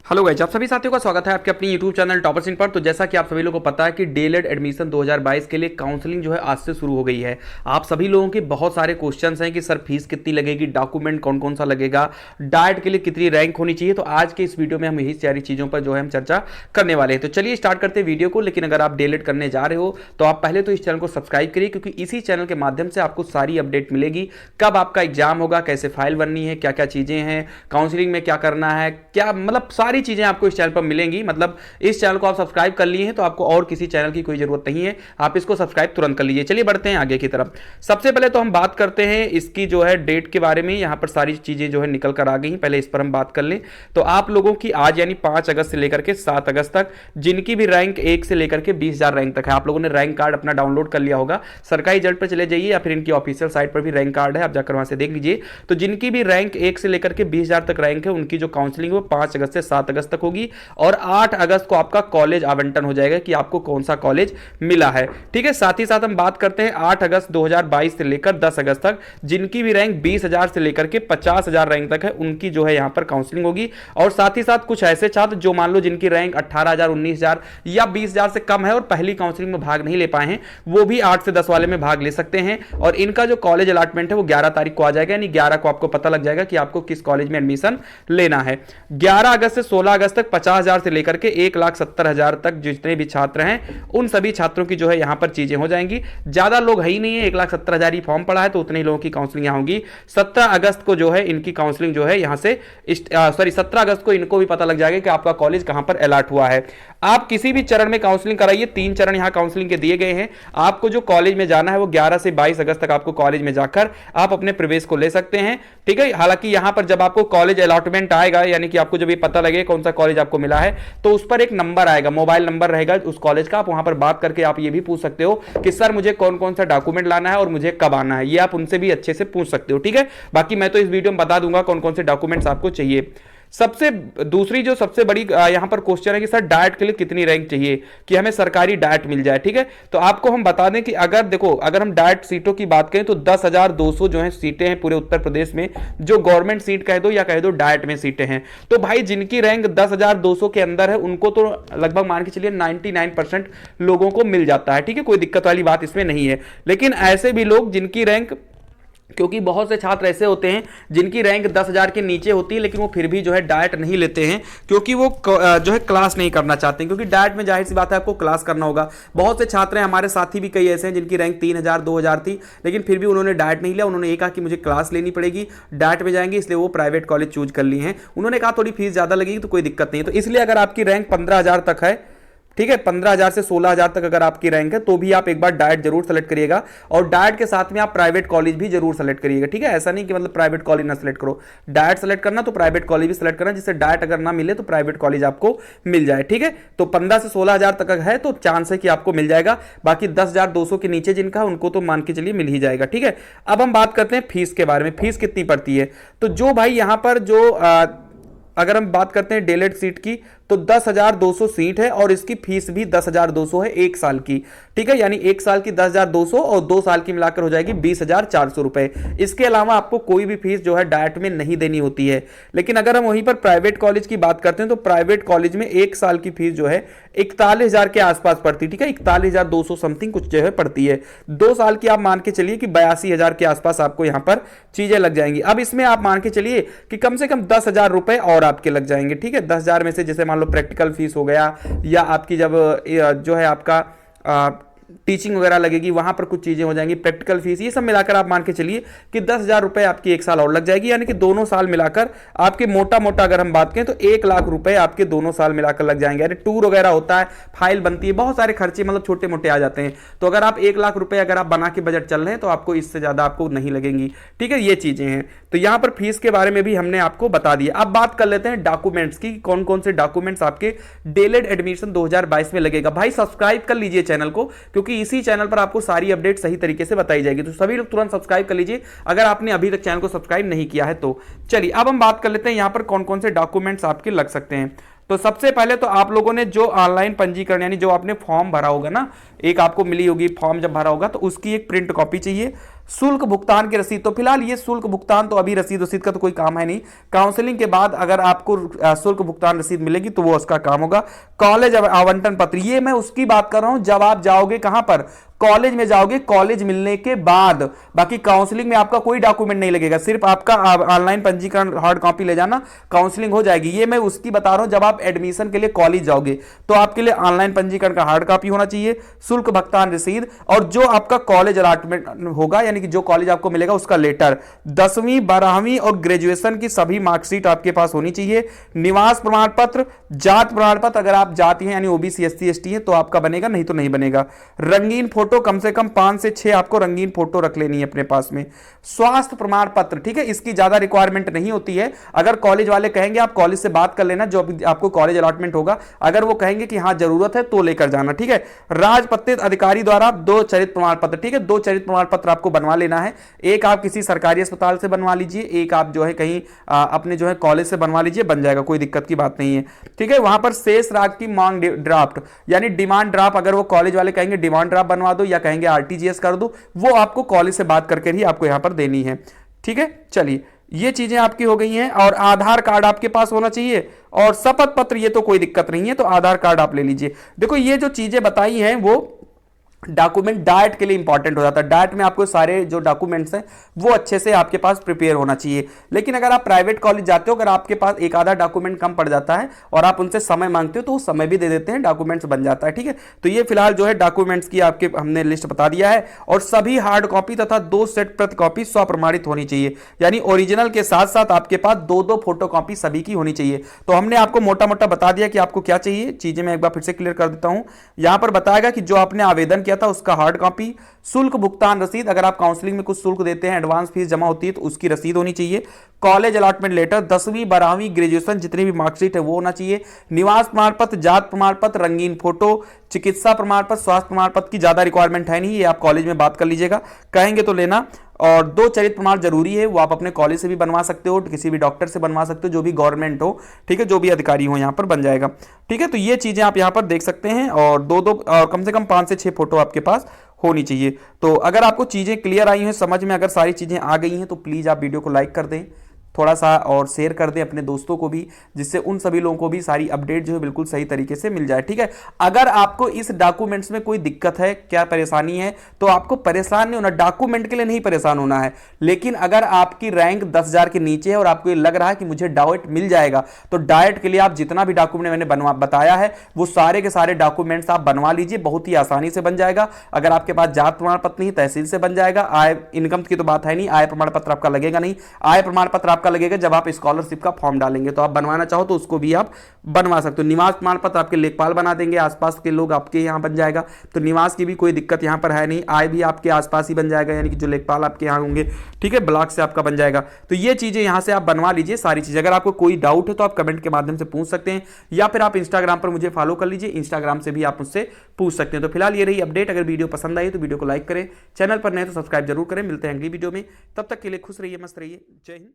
Hello guys, आप सभी साथियों का स्वागत है आपके अपनी यूट्यूब चैनल टॉपर्स इन पर। तो जैसा कि आप सभी लोगों को पता है कि डीएलएड एडमिशन 2022 के लिए काउंसलिंग जो है आज से शुरू हो गई है। आप सभी लोगों के बहुत सारे क्वेश्चंस हैं कि सर फीस कितनी लगेगी, डॉक्यूमेंट कौन कौन सा लगेगा, डाइट के लिए कितनी रैंक होनी चाहिए। तो आज के इस वीडियो में हम यही सारी चीज़ों पर जो है हम चर्चा करने वाले हैं। तो चलिए स्टार्ट करते हैं वीडियो को। लेकिन अगर आप डीएलएड करने जा रहे हो तो आप पहले तो इस चैनल को सब्सक्राइब करिए, क्योंकि इसी चैनल के माध्यम से आपको सारी अपडेट मिलेगी। कब आपका एग्जाम होगा, कैसे फाइल बननी है, क्या क्या चीज़ें हैं, काउंसलिंग में क्या करना है, क्या मतलब सारी चीज़ें आपको इस चैनल पर मिलेंगी। मतलब इस चैनल को आप सब्सक्राइब कर लिए हैं तो आपको और किसी चैनल की कोई जरूरत नहीं है, आप इसको सब्सक्राइब तुरंत कर लीजिए। चलिए बढ़ते हैं आगे की तरफ। सबसे पहले तो हम बात करते हैं इसकी जो है डेट के बारे में। यहां पर सारी चीजें जो है निकल कर आ गई हैं, पहले इस पर हम बात कर लें। तो आप लोगों की आज यानी 5 अगस्त से लेकर के 7 अगस्त तक जिनकी भी रैंक 1 से लेकर के 20,000 रैंक तक है, आप लोगों ने रैंक कार्ड अपना डाउनलोड कर लिया होगा। सरकारी रिजल्ट पर चले जाइए या फिर इनकी ऑफिशियल साइट पर भी रैंक कार्ड है, आप जाकर वहां से देख लीजिए। तो जिनकी भी रैंक 1 से लेकर के 20,000 तक रैंक है, उनकी जो काउंसलिंग है वो 5 अगस्त से 7 अगस्त तक होगी। और 8 अगस्त को आपका कॉलेज आवंटन हो जाएगा कि आपको कौन सा कॉलेज मिला है। ठीक है, साथ ही साथ हम बात करते हैं 8 अगस्त 2022 से लेकर 10 अगस्त तक जिनकी भी रैंक 20,000 से लेकर के 50,000 रैंक तक है, उनकी जो है यहां पर काउंसलिंग होगी। और साथ ही साथ कुछ ऐसे छात्र जो मान लो जिनकी रैंक 18,000, 19,000 या 20,000 से कम है और पहली काउंसलिंग में भाग नहीं ले पाए हैं, वो भी 8 से 10 वाले में भाग ले सकते हैं। और इनका जो कॉलेज अलॉटमेंट है वो 11 तारीख को आ जाएगा, यानी 11 को आपको पता लग जाएगा कि आपको किस कॉलेज में एडमिशन लेना है। 11 अगस्त से 16 अगस्त तक 50,000 से लेकर के 1,70,000 तक जितने भी छात्र हैं उन सभी छात्रों की जो है यहां पर चीजें हो जाएंगी। ज्यादा लोग है ही नहीं है, 1,70,000 ही फॉर्म पड़ा है, तो उतने ही लोगों की काउंसलिंग यहां होगी। 17 अगस्त को जो है इनकी काउंसलिंग जो है यहां से 17 अगस्त को इनको भी पता लग जाएगा कि आपका कॉलेज कहां पर अलॉट हुआ है। आप किसी भी चरण में काउंसलिंग कराइए, 3 चरण यहां काउंसलिंग के दिए गए हैं। आपको जो कॉलेज में जाना है वो 11 से 22 अगस्त तक आपको कॉलेज में जाकर आप अपने प्रवेश को ले सकते हैं। ठीक है, हालांकि यहां पर जब आपको कॉलेज अलॉटमेंट आएगा, यानी कि आपको जब ये पता लगे कौन सा कॉलेज आपको मिला है, तो उस पर एक नंबर आएगा, मोबाइल नंबर रहेगा उस कॉलेज का। आप वहां पर बात करके आप ये भी पूछ सकते हो कि सर मुझे कौन कौन सा डॉक्यूमेंट लाना है और मुझे कब आना है, ये आप उनसे भी अच्छे से पूछ सकते हो। ठीक है, बाकी मैं तो इस वीडियो में बता दूंगा कौन कौन से डॉक्यूमेंट्स आपको चाहिए। सबसे दूसरी जो सबसे बड़ी यहां पर क्वेश्चन है कि सर डाइट के लिए कितनी रैंक चाहिए कि हमें सरकारी डाइट मिल जाए। ठीक है, तो आपको हम बता दें कि अगर देखो, अगर हम डाइट सीटों की बात करें तो 10,200 जो है सीटें हैं पूरे उत्तर प्रदेश में, जो गवर्नमेंट सीट कह दो या कह दो डाइट में सीटें हैं। तो भाई जिनकी रैंक 10,200 के अंदर है उनको तो लगभग मान के चलिए 99% लोगों को मिल जाता है। ठीक है, कोई दिक्कत वाली बात इसमें नहीं है। लेकिन ऐसे भी लोग जिनकी रैंक, क्योंकि बहुत से छात्र ऐसे होते हैं जिनकी रैंक 10,000 के नीचे होती है लेकिन वो फिर भी जो है डाइट नहीं लेते हैं, क्योंकि वो जो है क्लास नहीं करना चाहते हैं, क्योंकि डाइट में जाहिर सी बात है आपको क्लास करना होगा। बहुत से छात्र हैं, हमारे साथी भी कई ऐसे हैं जिनकी रैंक 3,000, 2,000 थी, लेकिन फिर भी उन्होंने डाइट नहीं लिया। उन्होंने ये कहा कि मुझे क्लास लेनी पड़ेगी, डाइट में जाएंगे, इसलिए वो प्राइवेट कॉलेज चूज कर लिए हैं। उन्होंने कहा थोड़ी फीस ज़्यादा लगेगी तो कोई दिक्कत नहीं है। तो इसलिए अगर आपकी रैंक 15,000 तक है, ठीक है, 15,000 से 16,000 तक अगर आपकी रैंक है तो भी आप एक बार डाइट जरूर सेलेक्ट करिएगा। और डाइट के साथ में आप प्राइवेट कॉलेज भी जरूर सेलेक्ट करिएगा। ठीक है, ऐसा नहीं कि मतलब प्राइवेट कॉलेज ना सेलेक्ट करो, डाइट सेलेक्ट करना तो प्राइवेट कॉलेज भी सेलेक्ट करना, जिससे डाइट अगर ना मिले तो प्राइवेट कॉलेज आपको मिल जाए। ठीक है, तो 15 से 16,000 तक है तो चांस है कि आपको मिल जाएगा। बाकी 10,200 के नीचे जिनका, उनको तो मान के चलिए मिल ही जाएगा। ठीक है, अब हम बात करते हैं फीस के बारे में, फीस कितनी पड़ती है। तो जो भाई यहां पर जो अगर हम बात करते हैं डीएलएड सीट की तो 10,200 सीट है और इसकी फीस भी 10,200 है 1 साल की। ठीक है, यानी 1 साल की 10,200 और 2 साल की मिलाकर हो जाएगी 20,400 रुपए। इसके अलावा आपको कोई भी फीस जो है डाइट में नहीं देनी होती है। लेकिन अगर हम वहीं पर प्राइवेट कॉलेज की बात करते हैं तो प्राइवेट कॉलेज में 1 साल की फीस जो है 41,000 के आसपास पड़ती है। ठीक है, 41,200 समथिंग कुछ जो है पड़ती है। 2 साल की आप मान के चलिए कि 82,000 के आसपास आपको यहां पर चीजें लग जाएंगी। अब इसमें आप मान के चलिए कि कम से कम 10,000 रुपए और आपके लग जाएंगे। ठीक है, 10,000 में से जैसे मान लो प्रैक्टिकल फीस हो गया, या आपकी जब जो है आपका टीचिंग वगैरह लगेगी, वहां पर कुछ चीजें हो जाएंगी, प्रैक्टिकल फीस, ये सब मिलाकर आप मान के चलिए कि 10,000 रुपए आपकी 1 साल और लग जाएगी। यानी कि दोनों साल मिलाकर आपके मोटा मोटा अगर हम बात करें तो 1 लाख रुपए आपके दोनों साल मिलाकर लग जाएंगे। अरे टूर वगैरह होता है, फाइल बनती है, बहुत सारे खर्चे मतलब छोटे मोटे आ जाते हैं। तो अगर आप 1 लाख रुपए अगर आप बना के बजट चल रहे हैं तो आपको इससे ज्यादा आपको नहीं लगेंगी। ठीक है, ये चीजें हैं। तो यहां पर फीस के बारे में भी हमने आपको बता दिया। अब बात कर लेते हैं डॉक्यूमेंट्स की, कौन कौन से डॉक्यूमेंट्स आपके डीएलएड एडमिशन 2022 में लगेगा। भाई सब्सक्राइब कर लीजिए चैनल को, क्योंकि इसी चैनल पर आपको सारी अपडेट सही तरीके से बताई जाएगी। तो सभी लोग तुरंत सब्सक्राइब कर लीजिए अगर आपने अभी तक चैनल को सब्सक्राइब नहीं किया है तो। चलिए अब हम बात कर लेते हैं यहां पर कौन कौन से डॉक्यूमेंट्स आपके लग सकते हैं। तो सबसे पहले तो आप लोगों ने जो ऑनलाइन पंजीकरण यानी जो आपने फॉर्म भरा होगा ना, एक आपको मिली होगी फॉर्म जब भरा होगा, तो उसकी एक प्रिंट कॉपी चाहिए। शुल्क भुगतान की रसीद, तो फिलहाल ये शुल्क भुगतान तो अभी रसीद का तो कोई काम है नहीं, काउंसलिंग के बाद अगर आपको शुल्क भुगतान रसीद मिलेगी तो वो उसका काम होगा। कॉलेज आवंटन पत्र, ये मैं उसकी बात कर रहा हूं जब आप जाओगे कहां पर, कॉलेज में जाओगे, कॉलेज मिलने के बाद। बाकी काउंसलिंग में आपका कोई डॉक्यूमेंट नहीं लगेगा, सिर्फ आपका ऑनलाइन पंजीकरण हार्ड कॉपी ले जाना, काउंसलिंग हो जाएगी। ये मैं उसकी बता रहा हूं जब आप एडमिशन के लिए कॉलेज जाओगे तो आपके लिए ऑनलाइन पंजीकरण का हार्ड कॉपी होना चाहिए, शुल्क भुगतान रसीद, और जो आपका कॉलेज अलॉटमेंट होगा यानी कि जो कॉलेज आपको मिलेगा उसका लेटर, 10वीं 12वीं और ग्रेजुएशन की सभी मार्कशीट आपके पास होनी चाहिए, निवास प्रमाण पत्र, जात प्रमाण पत्र, अगर आप जाति हैं यानी ओबीसी एससी एसटी हैं तो आपका बनेगा, नहीं तो नहीं बनेगा। रंगीन फोटो, कम से कम 5 से 6 आपको रंगीन फोटो रख लेनी है अपने पास में। स्वास्थ्य प्रमाण पत्र, ठीक है, इसकी ज्यादा रिक्वायरमेंट नहीं होती है, अगर कॉलेज वाले कहेंगे आप कॉलेज से बात कर लेना, जो आपको कॉलेज अलॉटमेंट होगा, अगर वो कहेंगे कि हां जरूरत है तो लेकर जाना, ठीक है। राजपत्रित अधिकारी द्वारा 2 चरित्र प्रमाण पत्र, ठीक है, 2 चरित्र प्रमाण पत्र आपको बनवा लेना है, एक आप किसी सरकारी अस्पताल से बनवा लीजिए, एक आप जो है कहीं अपने जो है कॉलेज से बनवा लीजिए, बन जाएगा, कोई दिक्कत की बात नहीं है, ठीक है। वहां पर शेष राग की मांग ड्राफ्ट यानी डिमांड ड्राफ्ट, अगर वो कॉलेज वाले कहेंगे डिमांड ड्राफ्ट बनवा दो या कहेंगे आरटीजीएस कर दो, वो आपको कॉलेज से बात करके ही आपको यहां पर देनी है, ठीक है। चलिए ये चीजें आपकी हो गई हैं, और आधार कार्ड आपके पास होना चाहिए, और शपथ पत्र, ये तो कोई दिक्कत नहीं है, तो आधार कार्ड आप ले लीजिए। देखो ये जो चीजें बताई हैं वो डॉक्यूमेंट डाइट के लिए इंपॉर्टेंट हो जाता है, डाइट में आपको सारे जो डॉक्यूमेंट्स हैं वो अच्छे से आपके पास प्रिपेयर होना चाहिए। लेकिन अगर आप प्राइवेट कॉलेज जाते हो, अगर आपके पास एक आधा डॉक्यूमेंट कम पड़ जाता है और आप उनसे समय मांगते हो तो वो समय भी दे देते हैं, डॉक्यूमेंट्स बन जाता है, ठीक है। तो ये फिलहाल जो है डॉक्यूमेंट्स की आपके हमने लिस्ट बता दिया है, और सभी हार्ड कॉपी तथा 2 सेट प्रति कॉपी स्वप्रमाणित होनी चाहिए, यानी ओरिजिनल के साथ साथ आपके पास 2-2 फोटो कॉपी सभी की होनी चाहिए। तो हमने आपको मोटा मोटा बता दिया कि आपको क्या चाहिए, चीजें मैं एक बार फिर से क्लियर कर देता हूं। यहां पर बताएगा कि जो आपने आवेदन किया था उसका हार्ड कॉपी, शुल्क भुगतान रसीद, अगर आप काउंसलिंग में कुछ शुल्क देते हैं, एडवांस फीस जमा होती है तो उसकी रसीद होनी चाहिए, कॉलेज अलॉटमेंट लेटर, 10वीं 12वीं ग्रेजुएशन जितनी भी मार्कशीट है वो होना चाहिए, निवास प्रमाण पत्र, जात प्रमाण पत्र, रंगीन फोटो, चिकित्सा प्रमाण पत्र, स्वास्थ्य प्रमाण पत्र की ज्यादा रिक्वायरमेंट है नहीं, ये आप कॉलेज में बात कर लीजिएगा, कहेंगे तो लेना। और 2 चरित्र प्रमाण जरूरी है, वो आप अपने कॉलेज से भी बनवा सकते हो, किसी भी डॉक्टर से बनवा सकते हो, जो भी गवर्नमेंट हो, ठीक है, जो भी अधिकारी हो यहां पर बन जाएगा, ठीक है। तो ये चीजें आप यहां पर देख सकते हैं, और 2-2 और कम से कम 5 से 6 फोटो आपके पास होनी चाहिए। तो अगर आपको चीजें क्लियर आई हैं समझ में, अगर सारी चीजें आ गई हैं तो प्लीज आप वीडियो को लाइक कर दें थोड़ा सा, और शेयर कर दें अपने दोस्तों को भी, जिससे उन सभी लोगों को भी सारी अपडेट जो है बिल्कुल सही तरीके से मिल जाए, ठीक है। अगर आपको इस डॉक्यूमेंट्स में कोई दिक्कत है, क्या परेशानी है, तो आपको परेशान नहीं होना, डॉक्यूमेंट के लिए नहीं परेशान होना है। लेकिन अगर आपकी रैंक 10,000 के नीचे है और आपको ये लग रहा है कि मुझे डाइट मिल जाएगा, तो डाइट के लिए आप जितना भी डॉक्यूमेंट मैंने बताया है वो सारे के सारे डॉक्यूमेंट्स आप बनवा लीजिए, बहुत ही आसानी से बन जाएगा। अगर आपके पास जात प्रमाण पत्र नहीं, तहसील से बन जाएगा। आय इनकम की तो बात है नहीं, आय प्रमाण पत्र आपका लगेगा नहीं, आय प्रमाण पत्र आपका लगेगा जब आप स्कॉलरशिप का फॉर्म डालेंगे, तो आप बनवाना चाहो तो उसको भी आप बनवा सकते हो। निवास प्रमाण पत्र आपके लेखपाल बना देंगे, आसपास के लोग आपके यहां बन जाएगा, तो निवास की भी कोई दिक्कत यहां पर है नहीं, आय भी आपके आसपास ही बन जाएगा, यानी कि जो लेखपाल आपके यहां होंगे, ठीक है, ब्लॉक से आपका बन जाएगा। तो ये चीजें यहां से आप बनवा लीजिए सारी चीजें। अगर आपको कोई डाउट है तो आप कमेंट के माध्यम से पूछ सकते हैं, या फिर आप इंस्टाग्राम पर मुझे फॉलो कर लीजिए, इंस्टाग्राम से भी आप मुझसे पूछ सकते हैं। तो फिलहाल ये रही अपडेट, अगर वीडियो पसंद आई तो वीडियो को लाइक करें, चैनल पर नए तो सब्सक्राइब जरूर करें। मिलते हैं अगली वीडियो में, तब तक के लिए खुश रहिए, मस्त रहिए, जय हिंद।